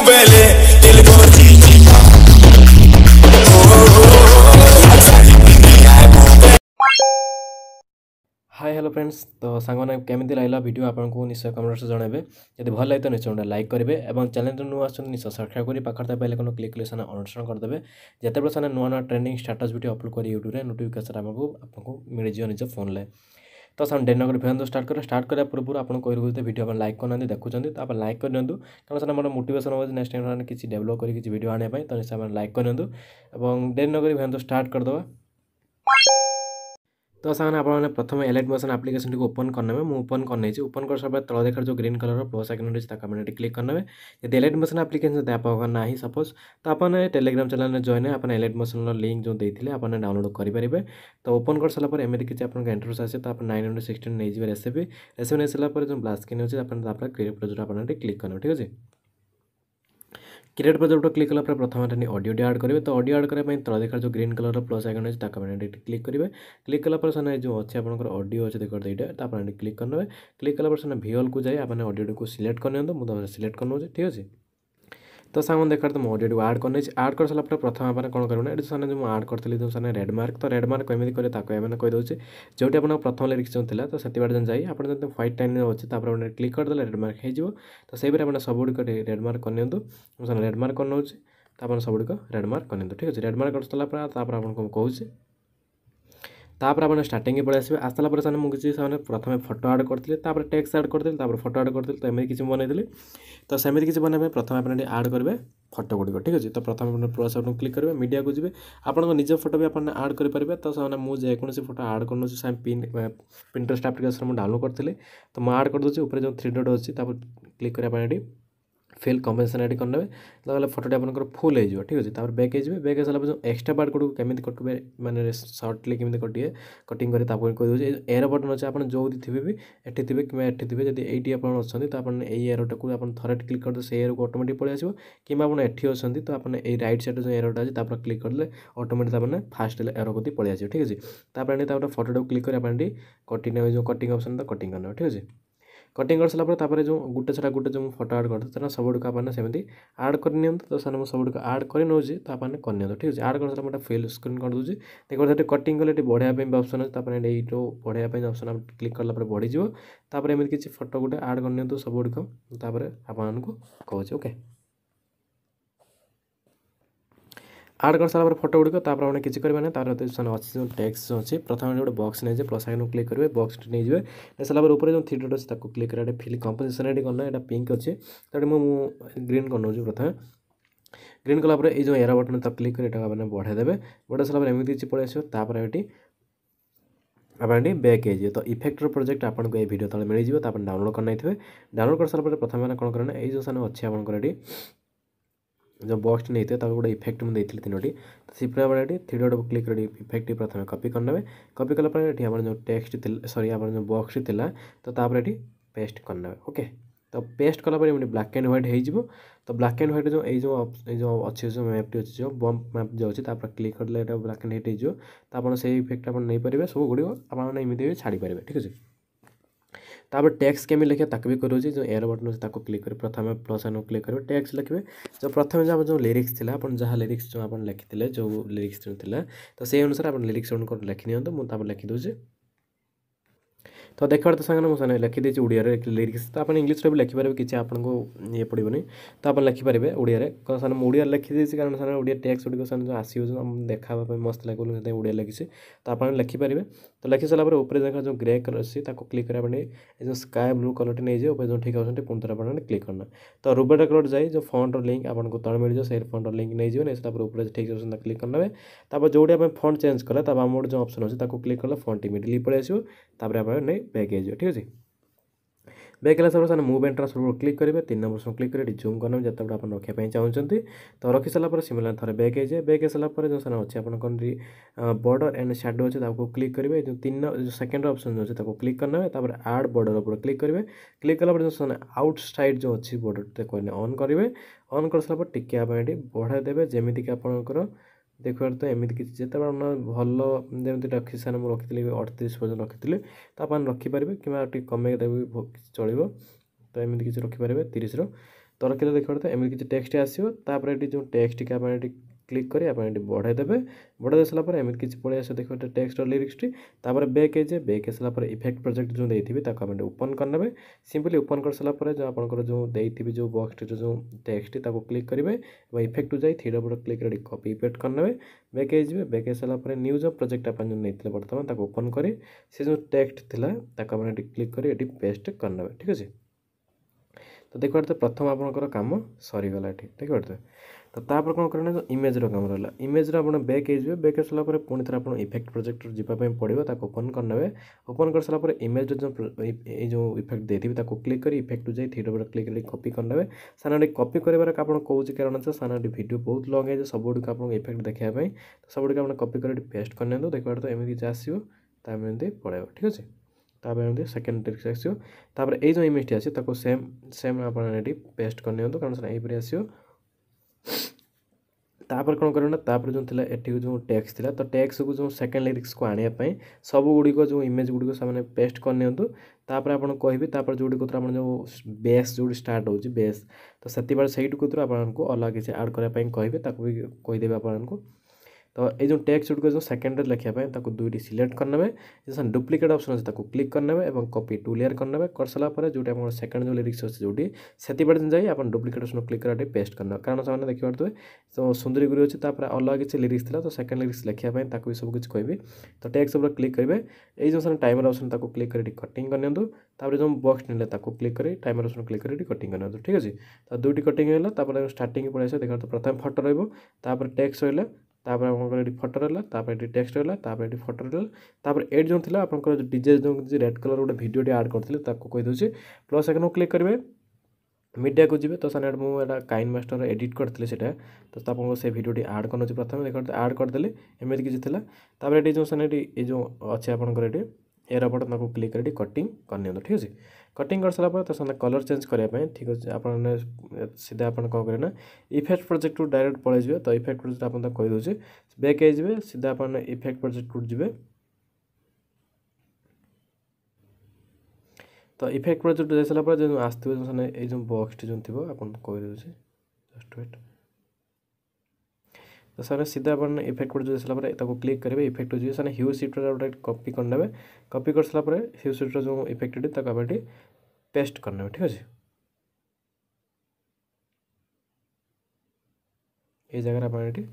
belle, ele gordinho. Hi hello friends तो सांगने केमी लगे वीडियो आपको निश्चय कमेंट्स जनइबे जब भल लगे तो निश्चय गोटे लाइक करेंगे और चैनल तो नुआ आसुन निश्चय सब्सक्राइब कर पाखर बेल आइकन क्लिक कर अनुसरण करदे जिते से नुआ नुआ ट्रेंडिंग स्टेटस वीडियो अपलोड कर यूट्यूब में नोटिफिकेशन आपको मिल जाए निज फोन में तो सामने डेन नगर भिडियो स्टार्ट करा पूर्व आपको कहूँ वीडियो आप लाइक करना देखुं तो आप लाइक कर दिंतु कारण से मोर मोटिवेशन हो नेक्स्ट टाइम किसी डेभलप कर वीडियो आने तो निश्चय लाइक कर दिंतु और डेन नगर भिडियो स्टार्ट करदे तो सामने आपने प्रथम elite motion application T open करने मुझे ओपन करने ओपन कर सब तल देखा जो ग्रीन कलर प्लस आइकन अच्छे क्लिक करने यदि एलाइट मोशन एप्लिकेशन आप ना सपोज तो आपने टेलीग्राम चैनल में जॉइन है अपने एलाइट मोशन लिंक जो देते आपने डाउनलोड करेंगे तो ओपन कर सारापर एमती किसी आप इंटरव्यूस आसे तो आप 916 नहीं जाए रेसिपी नहीं सारापर जो ब्लाक स्क्रीन अच्छे आप क्रिएट प्रोजेक्ट आप क्लिक करना ठीक है क्रिएट प्रोजेक्ट क्लिक कला प्रथम ऑडियो ऐड करेंगे तो ऑडियो ऐड करने तल देखा जो ग्रीन कलर प्लस आइकन अच्छे क्लिक करेंगे क्लिक कला से जो अच्छे आप ऑडियो अच्छे देखो ये तो आप क्लिक करने क्लिक कला से भिजुअल को जाए आपने ऑडियो को सिलेक्ट करने मुझे सिलेक्ट कर ठीक है तो सांग देखा तो ऑडियो को आड करने आड कर सारापर प्रथम आपने कौन करना ये सामने जो आड करी जो सामने रेडमार्क तो रेडमार्क कमी करें मैंने कहीदे जो आप प्रथम लिरिक्स जो था तो से बाटे जाए आप व्हाइट टाइम अच्छे तो क्लिक करदे रेडमार्क हो तो से आप सब गुड़ रेडमार्क करनी रेडमार्क कर नौचे तो आप सब गुड़ रेडमार्क करनी ठीक है रेडमार्क कर सारापर आपको कहूँ तापर आप स्टार्टिंग पड़े आसवे आसला से मुझे प्रथम फोटो आड करी टेक्स्ट आड करी फोटो आड करी तो एमती किसी बनई तो सेमती किसी बनवाई प्रथम आपने आड करेंगे फोटो गुड़िक ठीक अच्छे तो प्रथम अपने प्लस बटन क्लिक करेंगे मीडिया को जी आपको निज फोटो भी आपने आड करेंगे तो से मुझे जेकोसी फोटो आड कर पिंटरेस्ट एप्लिकेशन मुझे डाउनलोड करी तो मुझे आड करदे ऊपर जो 3 डॉट अच्छी क्लिक करने फिल कम्बिनेसन एड करने तो फोटोटी आप फुल हो ठीक अच्छे तब बैक हो बैक हो सारा जो एक्सट्रा पार्ट गुड़ केमी कटे मैंने सर्टली केमी कटे कटिंग कर एरो बटन अच्छे आप जो थे भी एटी थे कि एटी थे जब ये अच्छा तो आपने एरोटा को थे क्लिक करदे से एरो को ऑटोमेटिक पड़े आसो कि एटी अच्छे तो आपने रईट साइड जो एरोटा अच्छे क्लिक करदे ऑटोमेटिक आपने फास्ट एरो को पड़े आसो ठीक अच्छे तापर फोटो को क्लिक कर कटिंग जो कटिंग ऑप्शन तो कटिंग करना ठीक अच्छे कटिंग कर सारापर जो गोटे छड़ा गोटे जो फोटो आड करते सब गुड़ आपने सेमती आड कर तो सर मुझे सब गुड़ आड कर नौचे तो आपने कर ठीक है आड कर सारा फिल स्क्रीन कर दूसरी देखो कटिंग कले बढ़ाया ऑप्शन अच्छे ये बढ़ाया ऑप्शन आप क्लिक कला बढ़ीज तापर एमती किसी फोटो गोटे आड कर सब गुड़ आपको कहूँ ओके आड कर सारा फोटो गुड़िक आपने किसी करेंगे तार अच्छे जो टेक्स्ट अच्छे प्रथम गोटे बक्स नहीं प्लस आइकन क्लिक करेंगे बक्स नहीं जाए सारापर ऊपर जो 3 डॉट अच्छे क्लिक करेंगे फिल कंपोजिशन एड करना यहाँ पिंक अच्छे तो मुझे ग्रीन कर नौ प्रथम ग्रीन कलापर ये जो एरो बटन तक क्लिक कर बढ़ाई देवे बढ़ा सारापर एमती किसी पड़े आसपर ये आपने बैक हो तो इफेक्टर प्रोजेक्ट आपको ये वीडियो तले मिल जाए डाउनलोड करना थे डाउनलोड कर सारापर प्रथम मैंने कौन करना ये जो सामने अच्छे आपको जो बॉक्स नहीं थे गोटे इफेक्ट मुझे 3टी तो सिप्रा बड़े 3 डॉट क्लिक कर इफेक्ट प्रथम कॉपी करने कॉपी कलापर ये आप जो टेक्स्ट सॉरी आप जो बॉक्स थी तो ये पेस्ट करने ओके तो पेस्ट कलापर ये ब्लैक एंड व्हाइट हो तो ब्लैक एंड व्हाइट जो अच्छे जो मैपटी अच्छे जो बम्प मैप जो अच्छे क्लिक करले ब्लैक एंड व्हाइट हो तो आप इफेक्ट आप नहीं पारे सब गुड़ आपमती छाड़ी पारे ठीक है तापर टेक्स्ट केमी लिखे ताक भी करूँ जो एरो बटन अच्छे क्लिक कर प्रथम प्लस आइकन क्लिक करेंगे टेक्स्ट लिखे जो प्रथम जो लिरिक्स थी आप जहाँ लिरिक्स जो आप लिखी जो लिरिक्स जो थी तो से अनुसार आप लिरिक्स लिखि नि मुझे लिखिदे तो देखा तो सामने मुझे लिखिदे ओडिया लिरिक्स तो आप इंग्लीश भी लिखिपारे किसी आपको ये पड़ोनी तो आप लिखिपारे ओडिया सामने ओडिया लिखिदे कारण सामने ओडिया टेक्स्ट गुड़िक सामने जो आसो देखा मस्त लगे ओडिया लिखी तो आप लिखिपारे तो लिखि सारापर ऊपर देखा जो ग्रे कलर अच्छी क्लिक करने जो स्काई ब्लू कलर नहीं जाए ऊपर जो ठीक अच्छे पुणी थोड़ा आपने क्लिक करना तो रूबेटा कलर जाए जो फंट लिंक आपको तल मिल जाए से फंट लिंक नहीं जाए नहीं ऊपर ठीक अच्छे क्लिक करने तापर जो आप फंट चेंज कला तब आम जो ऑप्शन अच्छे क्लिक कला फंट इमिडिएटली पड़े आसो आपने बैक हो ठीक अच्छे बैक है सब मुव एंड ट्रांसफर क्लिक करेंगे 3 नंबर क्लिक कर जूम करना जिते आप रखापी चाहते तो रखी सारापर सिमिलर थे बैक हो जाए बैक हो सारापर जो सारा अच्छे आप बॉर्डर एंड शैडो अच्छे क्लिक करेंगे जो 3 जो सेकेंड ऑप्शन जो अच्छे क्लिक करना आड बॉर्डर ऊपर क्लिक करेंगे क्लिक कला जो आउट साइड जो अच्छी बॉर्डर को ऑन करेंगे ऑन कर सारापर टिके आप बढ़ाई देवे जमीक आपंकर देखो तो एमती किसी जिते भल जमी रखी सारे मुझे रखी 38 पर्यटन रखी तो आप रखिपारे कि कमे देवी चलो तो एमती किसी रखिपारे 30 तो रखिले देखते एमती किसी टेक्स्ट आसो तापर जो टेक्स्ट के आप क्लिक करी आप बढ़ाई देवे बढ़ाई दे सारापर एमती किसी पड़े आस देखते टेक्स्ट लिरिक्सटी तापर बैक आइजे बैक आसापर इफेक्ट प्रोजेक्ट जो देती आप ओपन करने सिंपली ओपन कर सारापर जो आप जो देती जो बॉक्स जो टेक्स्ट क्लिक करेंगे इफेक्ट जाए थ्री डॉट क्लिक कर कॉपी पेस्ट करने बैक आइजे बैक आई सारापर न्यू जो प्रोजेक्ट आप नहीं बर्तमान ओपन कर जो टेक्स्ट था क्लिक कर पेस्ट करने ठीक अच्छे। तो देख पारे प्रथम आपंकर कम सरीगला ये ठीक पारे तो तापर कौन करना जो इमेज्र कम रहा इमेज्र आप बैक आइए बैक आसाला पुणी थे आप इफेक्ट प्रोजेक्ट जावाई पड़ो ओपन करने ओपन कर सारापर इमेज जो इफेक्ट देती क्लिक कर इफेक्ट जाए थ्री डॉट क्लिक कर कॉपी करने सारे कॉपी कर कौन कारण सारे वीडियो बहुत लंग है सब गुड़ आप इफेक्ट देखापी तो सब गुड़ आप कॉपी कर पेस्ट करनी देख पारे तो एमती आसो एमती पड़े ठीक अच्छे। तापर सेकेंड ट्रिक्स आसो तापर ये जो इमेज आसो सेम सेम आप पेस्ट करनी कारण यहीपरी आसो तापर कौन करना तापर जो थी एटी जो टैक्स थी तो टैक्स को जो सेकेंड लिरिक्स को आने सब गुड़िक जो इमेज गुड़िक से पेस्ट करनी तापर आप कहि तापर जो आप जो बेस जो स्टार्ट हो बेस तो से आपको अलग किसी आड करने कहे कहीदेवे आपको तो ये जो टेक्स्ट गुड़िक जो सेकेंड लिखापी दुईटी सिलेक्ट करने जो डुप्लिकेट ऑप्शन अच्छे क्लिक करने और कॉपी टू लेयर करने कर सारापर जो आप सेकेंड जो लिरिक्स अच्छे जो से जाए आप डुप्लिकेट ऑप्शन क्लिक कर पेस्ट करने कारण से देखिए तो सुंदरी गुरी अच्छे अलग किसी लिरिक्स था तो सेकेंड लिरिक्स लिखापी भी सब किसी कहि तो टेक्स्ट उपर क्लिक करेंगे ये जो टाइमर ऑप्शन क्लिक कर कटिंग करनी जो बॉक्स ने क्लिक कर टाइमर ऑप्शन क्लिक कर कटिंग करनी ठीक अच्छे। तो दुईटी कटिंग है स्टार्टिंग पड़े आस देखा प्रथम फटो रहा टेक्स्ट रहा तापर आप फटो रहा टेक्स्ट रहा फटो रहा एड जो थी आप डीजे जो रेड कलर गोटे भिडियो आड करते कहीदे प्लस आइकन को क्लिक करेंगे मीडिया को जी तो सारे मुझे काइन मास्टर एडिट करते तो आपको से भिडियो आड कर प्रथम देखते आड करदे एमती किसी था जो सारे ये जो अच्छे आपंकर एयर बटन क्लिक कर कटिंग करनी ठीक अच्छे। कटिंग कर सारापर तो सामने कलर चेंज करने ठीक अच्छे आप सीधा आप कौन करें इफेक्ट प्रोजेक्ट को डायरेक्ट पलैजे तो इफेक्ट प्रोजेक्ट आप कहीदे बैक आइजे सीधा आप इफेक्ट प्रोजेक्ट को जी तो इफेक्ट प्रोजेक्ट जाई सारापर जो आसो जो बॉक्स जो थी आप कहीदे जस्ट वेट तो सारे सीधा अपन इफेक्ट को जो सारापर क्लिक करेंगे इफेक्ट जो सारे ह्यू सीट्रे कॉपी करने कॉपी कर सारापर ह्यू सीट्र जो इफेक्ट आप पेस्ट करने ठीक अच्छे। ये जगह आप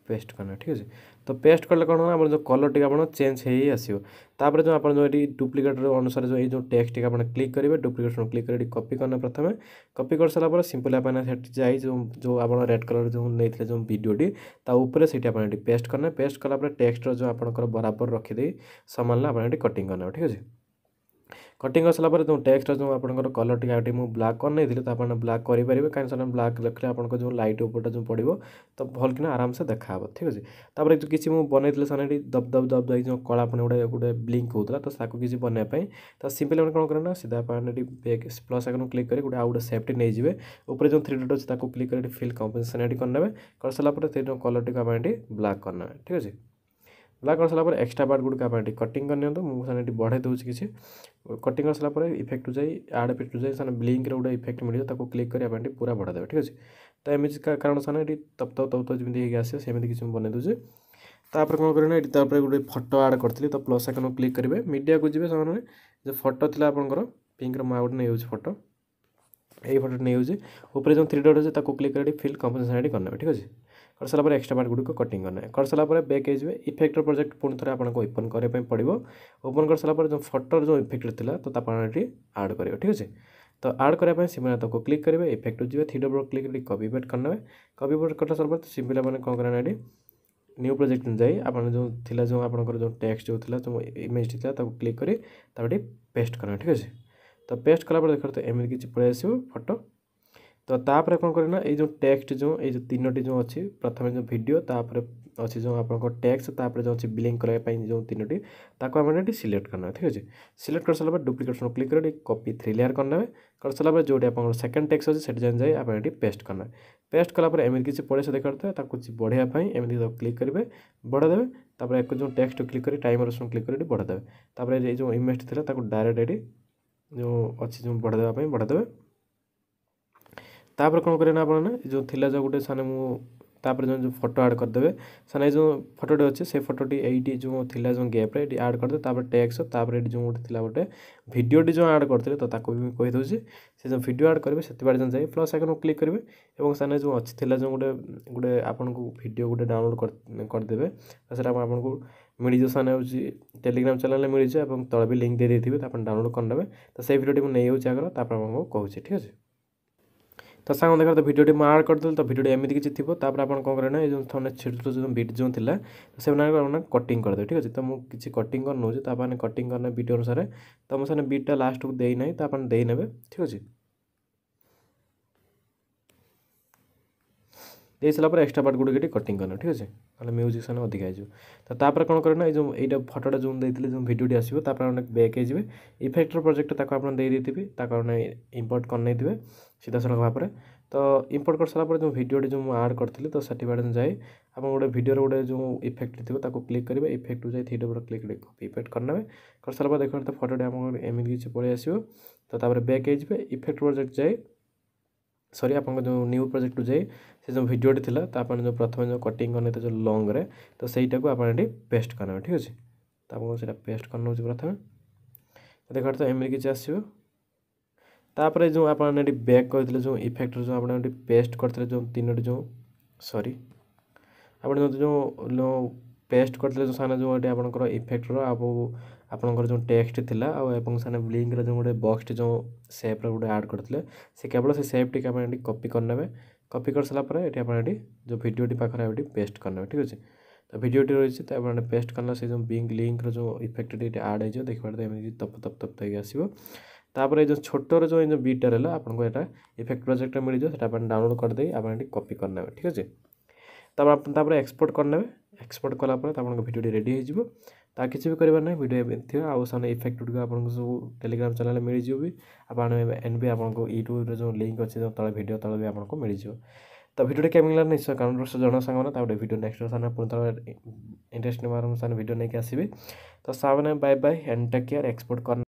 पेस्ट करना ठीक अच्छे। तो पेस्ट कले कौन होना जो कलर टी आप चेंज हो आसो तापर जो आप जो डुप्लिकेट अनुसार जो ये टेक्स्ट टी आप क्लिक करेंगे डुप्लिकेट क्लिक कर कॉपी करना प्रथम कॉपी कर सारापर सिंपल आप जाए जो आप रेड कलर जो नहीं जो वीडियोटी ताऊपर से पेस्ट करना पेस्ट कलापर टेक्स्ट जो आप बराबर रखीदे सामान आप कटिंग करना ठीक अच्छे। कटिंग कर सारापर जो टेक्स्ट जो आपंकर कलर टी आगे मुझे ब्लाक कर नहीं तो आप ब्लाक करेंगे कहीं से ब्लाक रखले आप जो लाइट ऊपर जो पड़ो तो भल कि आराम से देखा ठीक अच्छे। तापर जो किसी मुझे बनई सारे दब दब दब दब जो कला गोटे गोटे ब्लिंक होता तो ताको किसी बनवाई तो सिंपल आप कौन करना सीधा आप प्लस आइकन क्लिक कर गोटे आउट सेफ्टी नहीं जाए ऊपर जो थ्री डॉट अच्छे क्लिक कर फिल कंपोजिशन करने कर सारापर से कलर टी आप ब्लाक करना ठीक अच्छे। ब्लाक कर सारापर एक्सट्रा पार्ट गुड़ आप कटिंग करनी मुझे बढ़ाई दूसरी किसी कटिंग कर सारापर इफेक्ट जाए आड इफेक्ट जाए सारे ब्लिंक गोटे इफेक्ट मिले क्लिक कर पूरा बढ़ा देवे ठीक अच्छे। तो एमती कारण सारे तप तप तप तप जमी आसे सेमती किसी बन दूसरे तापर कौन करना गोटे फटो आड करी तो प्लस आइकन क्लिक करेंगे मीडिया को जी सामने जो फटो थी आपंकर पिंक गोटे नहीं फटो यही फटो नहीं ऊपर जो थ्री डॉट अच्छे क्लिक कर फिल कंपोजिशन करने ठीक अच्छे। कर सारापर एक्सट्रा पार्ट गुड़िक कटिंग करना कर सारापर बैक आइजे इफेक्ट प्रोजेक्ट पुणी थे आपको ओपन करने पड़ो ओपन कर सारापर जो फटोर जो इफेक्ट थी तो आप आड करेंगे ठीक अच्छे। तो आड करने सिंपल क्लिक करेंगे इफेक्ट जी थ्री डॉट क्लिक कर कॉपी पेस्ट करने कॉपी पेस्ट कर सारापर सिंपल आप कौन करना न्यू प्रोजेक्ट जाए आप जो थी जो आपंकर जो टेक्स्ट जो थी जो इमेज थी क्लिक कर पेस्ट करना ठीक अच्छे। तो पेस्ट कलापर देखो तो एमती किसी पड़े आसो फटो तो तापर कौन करना ये जो टेक्स्ट जो ये तीनोटी जो अच्छी प्रथम जो वीडियो तापर अच्छी जो आप टेक्स्ट तापर जो अच्छी ब्लिंक करने जो तीनोटी आम सिलेक्ट करना ठीक अच्छे। सिलेक्ट कर सारापर डुप्लिकेट क्लिक कर कॉपी थ्री लेयर करने कर सारापर जो आप सेकेंड टेक्स्ट अच्छे से जाए आप पेस्ट करना पेस्ट कलापर एमती किसी पड़े से देखते बढ़ाई एमती क्लिक करेंगे बढ़ा देवे तापर एक जो टेक्स्ट क्लिक कर टाइमर ऑप्शन क्लिक कर बढ़ा देवे तापर ये जो इमेज थी डायरेक्ट ये जो अच्छी जो बढ़ा देवे तापर कौन करें आप जो थिला जो गोटे साने मु तापर जो फोटो ऐड करदे साने जो फोटोटी अच्छे से फोटोटी एटी जो थिला जो गैप ये ऐड करदे तापर टैक्स तापर ये जो गोटे थिला गोटे भिडियोटी जो ऐड करते तो ताको भी कहि दउछि से जो वीडियो ऐड करेंगे से बारे जाए प्लस आइकन को क्लिक करेंगे और साने जो अच्छी थिला जो गोटे गोटे आपन को वीडियो गोटे डाउनलोड करदेवे तो आपन को मिल जो साने टेलीग्राम चैनल मिल जाए और तल भी लिंक दे देते आप डाउनलोड करने तो से वीडियो मुझे नहीं आगे आगर आपको कहूँ ठीक अच्छे तो सांग देखा तो भिडियोटी मैं आड करदेली तो भिडियोटी एमती किसी थी तापर आप कौन करें ये जो छोट जो बिट जो थी तो से कटिंग करदे ठीक अच्छे तो मुझे किसी कटिंग कर नौ तो आपने कटिंग करने वीडियो अनुसार तो मुझे बिटा लास्ट को देना तो आप देने ठीक अच्छे दे सारापर एक्सट्रा पार्ट गुड़े कटिंग करना ठीक अच्छे ना म्यूजिक साने अधिक हो तो तापर कौन करें ये जो यहाँ फटोटा जो देते जो भिडियोटी आसो तापर बैक हो इफेक्टर प्रोजेक्ट तक आप देते इम्पोर्ट करने सीधा सड़क भाव में तो इम्पोर्ट कर सारापर जो भिडियोटी जो आड करी तो से बारे जाए आप गोटे भिडियो गोटे जो इफेक्ट थी क्लिक करेंगे इफेक्ट जाए थ्री डॉट क्लिक इफेक्ट करने कर सारापर देखो तो फटोटी आम एमती किसी पलि आसो तो बैक हो इफेक्ट प्रोजेक्ट जाए सॉरी आप जो न्यू प्रोजेक्ट जाए से जो भिडियोटी थी तो आप जो प्रथम जो कटिंग करने जो लंग रे तो सहीटा को आप पेस्ट करना ठीक अच्छे तो आपको पेस्ट करना प्रथम तो देखा तो एमती किसी आसो तापर जो आप बैक करते जो इफेक्ट जो आप पेस्ट करते जो तीनोटी जो सॉरी आप जो पेस्ट करते जो साना जो आपंकर इफेक्टर आपंकर जो टेक्स्ट थी साने लिंक जो गोटे बॉक्स जो सेप गोटे ऐड करते से केवल से सेप टी आप कॉपी करने कॉपी कर सारापर ये आप जो भिडियोटी पाखे पेस्ट करने ठीक अच्छे तो भिडियोटी रही तो आप पेस्ट करना से जो बिंग लिंक जो इफेक्ट ऐड हो देखा तो एमती तप तप तप तक आसो तापर जो छोटर जो बीटा रहा आपको यहाँ इफेक्ट प्रोजेक्ट मिल जाए डाउनलोड करदे आप कॉपी करने ठीक अच्छे तापर एक्सपोर्ट करने एक्सपोर्ट कलापर तो भिडियो रेडी हो ता किसी भी करार ना वीडियो थी आउ सामने इफेक्ट गुड़ आपको सब टेलीग्राम चैनल मिल जाए आप एन भी आपको यूट्यूब जो लिंक अच्छे जो तले वीडियो तले भी आपको मिल जाए तो भिडियो क्या मिलला निश्चय कमेंट बक्स जन सांगे वीडियो नेक्स्ट सामने पुणी थोड़ा इंटरेस्टिंग वीडियो नहीं आसबि तो सामने bye bye and take care export करना।